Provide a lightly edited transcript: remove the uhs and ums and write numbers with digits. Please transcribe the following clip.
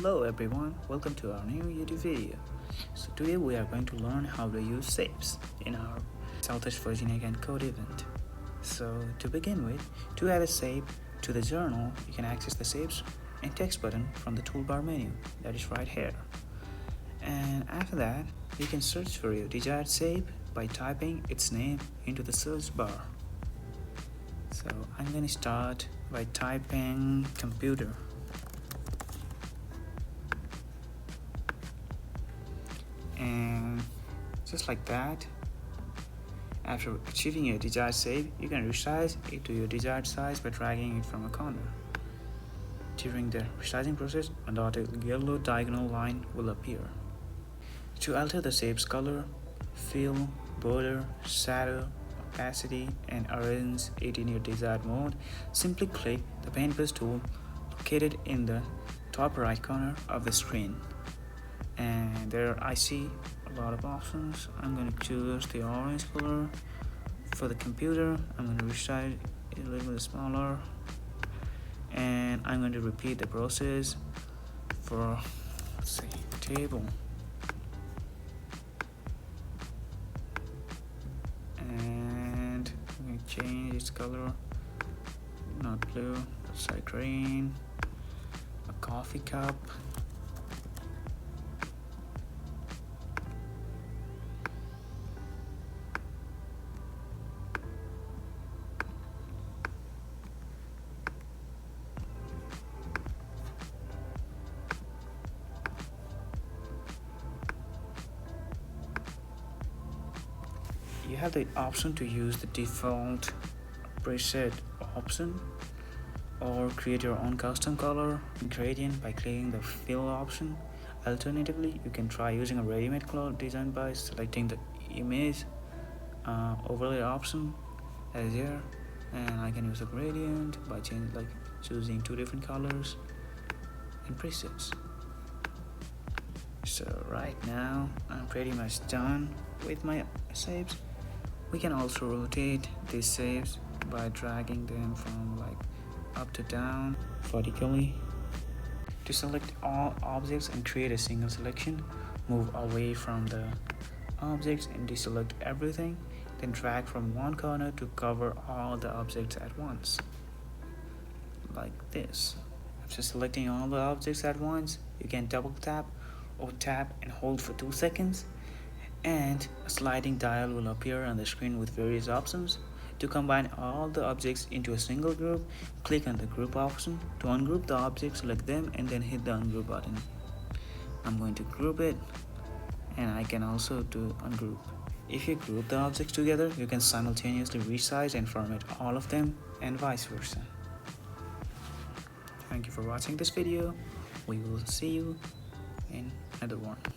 Hello everyone, welcome to our new YouTube video. So today we are going to learn how to use shapes in our Southeast Virginia Code event. So to begin with, to add a shape to the journal, you can access the shapes and text button from the toolbar menu that is right here. And after that, you can search for your desired shape by typing its name into the search bar. So I'm going to start by typing computer. And just like that, after achieving your desired shape, you can resize it to your desired size by dragging it from a corner. During the resizing process, a dotted yellow diagonal line will appear. To alter the shape's color, fill, border, shadow, opacity, and arrange it in your desired mode, simply click the Pen Brush tool located in the top right corner of the screen. And there I see a lot of options. I'm going to choose the orange color. For the computer, I'm going to resize it a little bit smaller, and I'm going to repeat the process for, let's say, table. And I'm going to change its color, not blue, let's say green. A coffee cup. You have the option to use the default preset option or create your own custom color gradient by clicking the fill option. Alternatively, you can try using a ready-made color design by selecting the image overlay option as here, and I can use a gradient by choosing two different colors and presets. So right now I'm pretty much done with my shapes. We can also rotate these shapes by dragging them from up to down vertically. To select all objects and create a single selection, move away from the objects and deselect everything, then drag from one corner to cover all the objects at once, like this. After selecting all the objects at once, you can double tap or tap and hold for 2 seconds, and a sliding dial will appear on the screen with various options. To combine all the objects into a single group, click on the group option. To ungroup the objects, select them and then hit the ungroup button. I'm going to group it, and I can also do ungroup. If you group the objects together, you can simultaneously resize and format all of them and vice versa. Thank you for watching this video. We will see you in another one.